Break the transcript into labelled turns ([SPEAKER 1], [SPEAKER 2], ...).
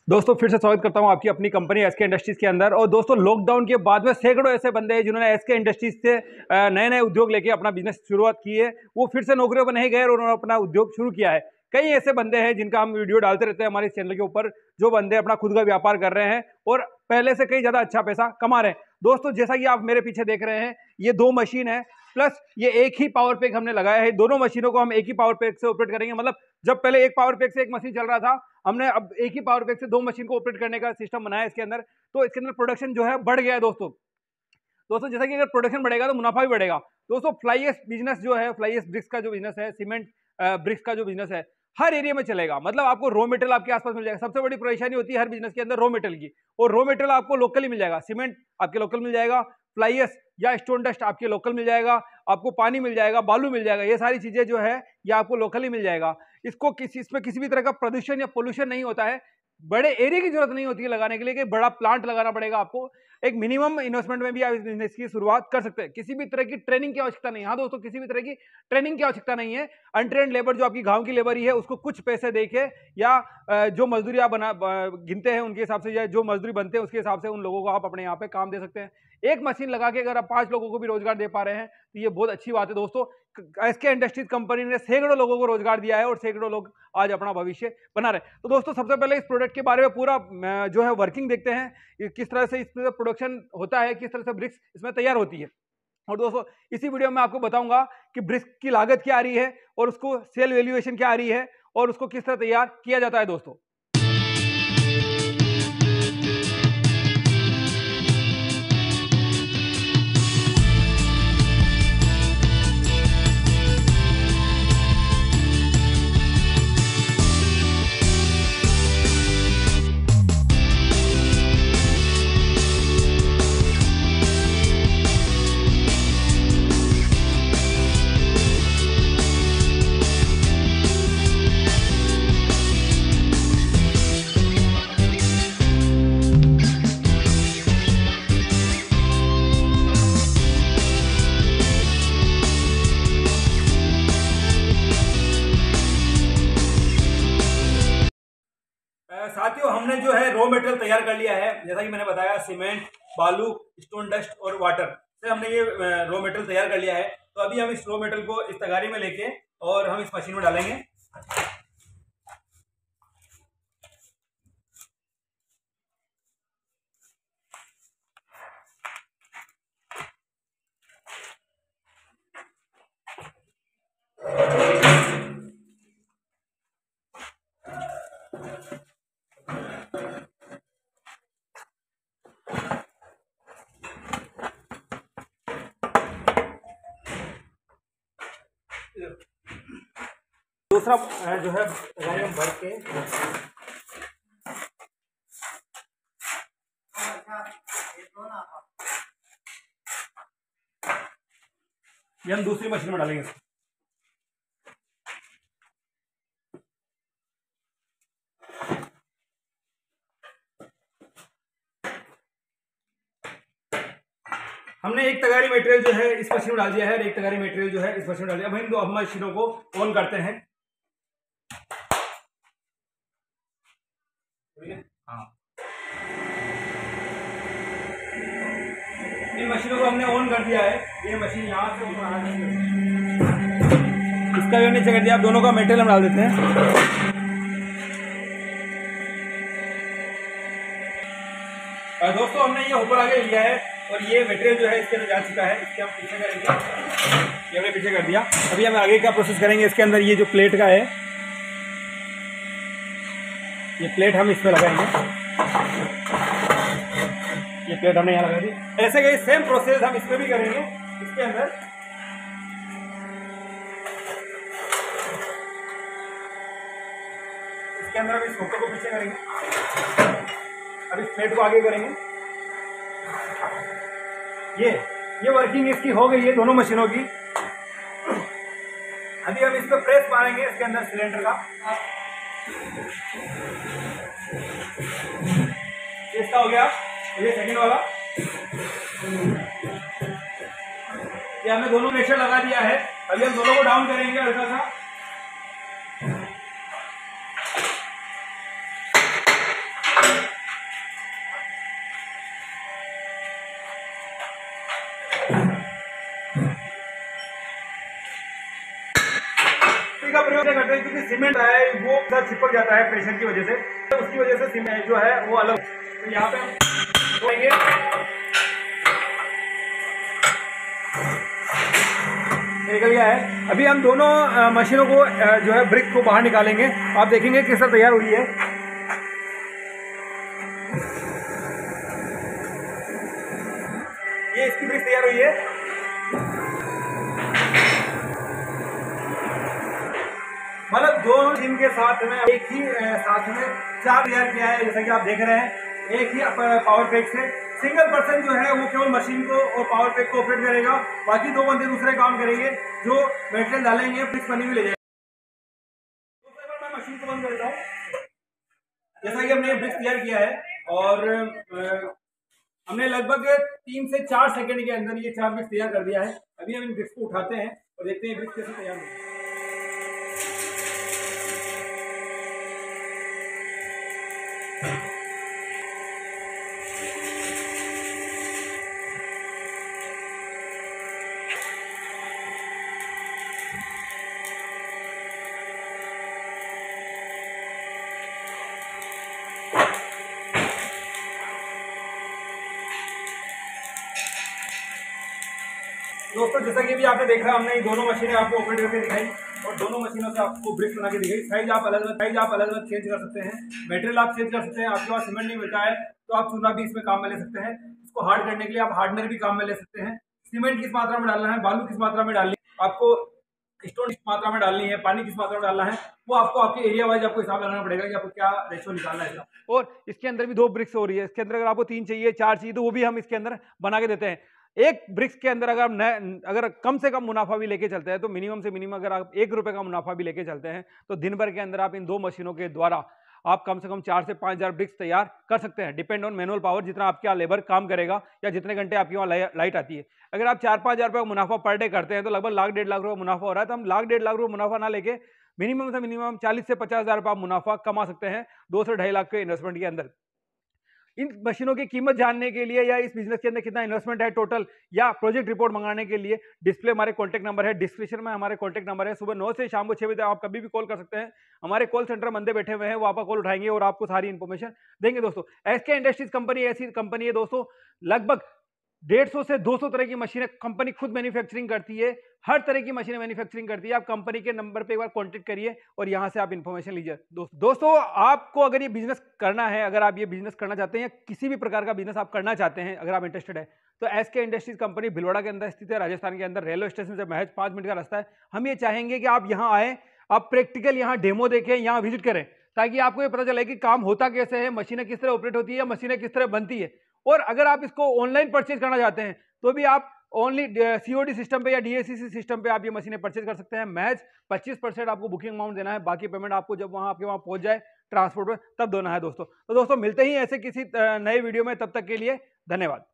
[SPEAKER 1] दोस्तों फिर से स्वागत करता हूं आपकी अपनी कंपनी एसके इंडस्ट्रीज के अंदर। और दोस्तों लॉकडाउन के बाद में सैकड़ों ऐसे बंदे हैं जिन्होंने एसके इंडस्ट्रीज से नए नए उद्योग लेके अपना बिजनेस शुरुआत की है। वो फिर से नौकरियों पर नहीं गए और उन्होंने अपना उद्योग शुरू किया है। कई ऐसे बंदे हैं जिनका हम वीडियो डालते रहते हैं हमारे चैनल के ऊपर, जो बंदे अपना खुद का व्यापार कर रहे हैं और पहले से कई ज्यादा अच्छा पैसा कमा रहे हैं। दोस्तों जैसा कि आप मेरे पीछे देख रहे हैं, ये 2 मशीन है प्लस ये एक ही पावर पैक हमने लगाया है। दोनों मशीनों को हम एक ही पावर पैक से ऑपरेट करेंगे। मतलब जब पहले एक पावर पैक से एक मशीन चल रहा था, हमने अब एक ही पावर पैक से 2 मशीन को ऑपरेट करने का सिस्टम बनाया इसके अंदर। तो इसके अंदर प्रोडक्शन जो है बढ़ गया है दोस्तों जैसा कि अगर प्रोडक्शन बढ़ेगा तो मुनाफा भी बढ़ेगा। दोस्तों फ्लाई एश बिजनेस जो है, फ्लाई एश ब्रिक्स का जो बिजनेस है, सीमेंट ब्रिक्स का जो बिजनेस है, हर एरिया में चलेगा। मतलब आपको रॉ मटेरियल आपके आसपास मिल जाएगा। सबसे बड़ी परेशानी होती है हर बिजनेस के अंदर रॉ मटेरियल की, और रॉ मटेरियल आपको लोकली मिल जाएगा। सीमेंट आपके लोकल मिल जाएगा, फ्लाई एश या स्टोन डस्ट आपके लोकल मिल जाएगा, आपको पानी मिल जाएगा, बालू मिल जाएगा। ये सारी चीजें जो है ये आपको लोकली मिल जाएगा। इसमें किसी भी तरह का प्रदूषण या पोल्यूशन नहीं होता है। बड़े एरिया की जरूरत नहीं होती है लगाने के लिए कि बड़ा प्लांट लगाना पड़ेगा आपको। एक मिनिमम इन्वेस्टमेंट में भी आप इस बिजनेस की शुरुआत कर सकते हैं। किसी भी तरह की ट्रेनिंग की आवश्यकता नहीं है। हाँ दोस्तों, किसी भी तरह की ट्रेनिंग की आवश्यकता नहीं है। अनट्रेन्ड लेबर जो आपकी गांव की लेबर ही है, उसको कुछ पैसे देके या जो मजदूरी आप गिनते हैं उनके हिसाब से, या जो मजदूरी बनते हैं उसके हिसाब से उन लोगों को आप अपने यहाँ पे काम दे सकते हैं। एक मशीन लगा के अगर आप 5 लोगों को भी रोजगार दे पा रहे हैं तो ये बहुत अच्छी बात है दोस्तों। एसके इंडस्ट्रीज कंपनी ने सैकड़ों लोगों को रोजगार दिया है और सैकड़ों लोग आज अपना भविष्य बना रहे हैं। तो दोस्तों सबसे पहले इस प्रोडक्ट के बारे में पूरा जो है वर्किंग देखते हैं, किस तरह से इसमें प्रोडक्शन होता है, किस तरह से ब्रिक्स इसमें तैयार होती है। और दोस्तों इसी वीडियो में आपको बताऊंगा कि ब्रिक्स की लागत क्या आ रही है और उसको सेल वैल्यूएशन क्या आ रही है और उसको किस तरह तैयार किया जाता है दोस्तों। साथियों हमने जो है रॉ मटेरियल तैयार कर लिया है। जैसा कि मैंने बताया, सीमेंट, बालू, स्टोन डस्ट और वाटर से हमने ये रॉ मटेरियल तैयार कर लिया है। तो अभी हम इस रॉ मटेरियल को इस तगारी में लेके और हम इस मशीन में डालेंगे। दूसरा जो है हम भर के ये हम दूसरी मशीन में डालेंगे। हमने एक तगारी मटेरियल जो है इस मशीन में डाल दिया है और एक तगारी मटेरियल जो है इस मशीन में डाल दिया। अब इन दो मशीनों को ऑन करते हैं। हाँ, इन मशीनों को हमने ऑन कर दिया है। ये मशीन यहाँ से इसका भी नीचे कर दिया। अब दोनों का मटेरियल हम डाल देते हैं। दोस्तों हमने ये ऊपर आगे लिया है और ये मटेरियल जो है इसके अंदर जा चुका है। इसके हम पीछे करेंगे, ये हमने पीछे कर दिया। अभी हम आगे का प्रोसेस करेंगे। इसके अंदर ये जो प्लेट का है, ये प्लेट हम इसमें लगाएंगे। ये प्लेट हमने यहाँ लगा दी। ऐसे ही सेम प्रोसेस हम इसमें भी करेंगे। इसके अंदर हम इस हुक्के को पीछे करेंगे। अब इस प्लेट को आगे करेंगे। ये वर्किंग इसकी हो गई है दोनों मशीनों की। अभी हम इस पर प्रेस मारेंगे इसके अंदर सिलेंडर का। इसका हो गया, ये सेकंड वाला। ये हमने दोनों प्रेशर लगा दिया है। अभी हम दोनों को डाउन करेंगे हल्का सा। सीमेंट है वो चिपक जाता है प्रेशर की वजह से, तो उसकी वजह से सीमेंट जो है वो अलग। तो यहाँ पे हम निकल गया है। अभी हम दोनों मशीनों को जो है ब्रिक को बाहर निकालेंगे। आप देखेंगे किस तरह तैयार हुई है। ये इसकी ब्रिक तैयार हुई है। मतलब दोनों मशीन के साथ में एक ही साथ में 4 तैयार किया है, जैसा कि आप देख रहे हैं। एक ही पावर पैक से सिंगल पर्सन जो है वो केवल मशीन को और पावर पैक को ऑपरेट करेगा, बाकी 2 बंदे दूसरे काम करेंगे जो मटेरियल डालेंगे ब्रिक्स बनी हुई ले जाएंगे। मैं मशीन को बंद करता हूँ। जैसा कि हमने ब्रिक्स तैयार किया है और हमने लगभग 3 से 4 सेकंड के अंदर ये 4 ब्रिक्स तैयार कर दिया है। अभी हम इन ब्रिक्स को उठाते हैं और देखते हैं ब्रिक्स कैसे तैयार होंगे। दोस्तों जैसा कि भी आपने देखा, हमने दोनों मशीनें आपको ऑपरेट करके दिखाई और दोनों मशीनों से आपको ब्रिक्स बना के दिखाई। साइज आप अलग अलग चेंज कर सकते हैं, मटेरियल आप चेंज कर सकते हैं। आपके पास सीमेंट नहीं मिलता है तो आप चूना भी इसमें काम में ले सकते हैं। इसको हार्ड करने के लिए आप हार्डनर भी काम में ले सकते हैं। सीमेंट किस मात्रा में डालना है, बालू किस मात्रा में डालनी है, आपको स्टोन किस मात्रा में डालनी है, पानी किस मात्रा में डालना है, वो आपको आपके एरिया वाइज आपको हिसाब लगाना पड़ेगा कि आपको क्या रेशो निकालना है। और इसके अंदर भी 2 ब्रिक्स हो रही है। इसके अंदर अगर आपको 3 चाहिए, 4 चाहिए, तो वो भी हम इसके अंदर बना के देते हैं। एक ब्रिक्स के अंदर अगर कम से कम मुनाफा भी लेके चलते हैं, तो मिनिमम से मिनिमम अगर आप 1 रुपए का मुनाफा भी लेके चलते हैं, तो दिन भर के अंदर आप इन 2 मशीनों के द्वारा आप कम से कम 4 से 5 हजार ब्रिक्स तैयार कर सकते हैं। डिपेंड ऑन मैनुअल पावर, जितना आपका लेबर काम करेगा या जितने घंटे आपकी वहाँ लाइट आती है। अगर आप 4-5 हजार रुपये का मुनाफा पर डे करते हैं, तो लगभग 1-1.5 लाख रुपये मुनाफा हो रहा है। तो हम 1-1.5 लाख रुपये मुनाफा ना लेके मिनिमम से मिनिमम 40 से 50 हजार रुपये आप मुनाफा कमा सकते हैं 2 से 2.5 लाख के इन्वेस्टमेंट के अंदर। इन मशीनों की कीमत जानने के लिए या इस बिजनेस के अंदर कितना इन्वेस्टमेंट है टोटल, या प्रोजेक्ट रिपोर्ट मंगाने के लिए डिस्प्ले हमारे कॉन्टैक्ट नंबर है, डिस्क्रिप्शन में हमारे कॉन्टैक्ट नंबर है। सुबह 9 से शाम को 6 बजे आप कभी भी कॉल कर सकते हैं। हमारे कॉल सेंटर बंदे बैठे हुए हैं, वो आपका कॉल उठाएंगे और आपको सारी इन्फॉर्मेशन देंगे। दोस्तों एसके इंडस्ट्रीज कंपनी ऐसी कंपनी है दोस्तों, लगभग 150 से 200 तरह की मशीनें कंपनी खुद मैन्युफैक्चरिंग करती है। हर तरह की मशीनें मैन्युफैक्चरिंग करती है। आप कंपनी के नंबर पे एक बार कांटेक्ट करिए और यहां से आप इन्फॉर्मेशन लीजिए। दोस्तों आपको अगर ये बिजनेस करना है, अगर आप ये बिजनेस करना चाहते हैं, किसी भी प्रकार का बिजनेस आप करना चाहते हैं, अगर आप इंटरेस्टेड है, तो एसके इंडस्ट्रीज कंपनी भिलवाड़ा के अंदर स्थित है, राजस्थान के अंदर। रेलवे स्टेशन से महज 5 मिनट का रास्ता है। हम ये चाहेंगे कि आप यहाँ आए, आप प्रैक्टिकल यहाँ डेमो देखें, यहाँ विजिट करें, ताकि आपको ये पता चले कि काम होता कैसे है, मशीनें किस तरह ऑपरेट होती है, मशीनें किस तरह बनती है। और अगर आप इसको ऑनलाइन परचेज करना चाहते हैं, तो भी आप ओनली सीओडी सिस्टम पे या डीएसीसी सिस्टम पे आप ये मशीनें परचेज कर सकते हैं। महज 25% आपको बुकिंग अमाउंट देना है, बाकी पेमेंट आपको जब आपके वहां पहुंच जाए ट्रांसपोर्ट में तब देना है दोस्तों। तो दोस्तों मिलते ही ऐसे किसी नए वीडियो में, तब तक के लिए धन्यवाद।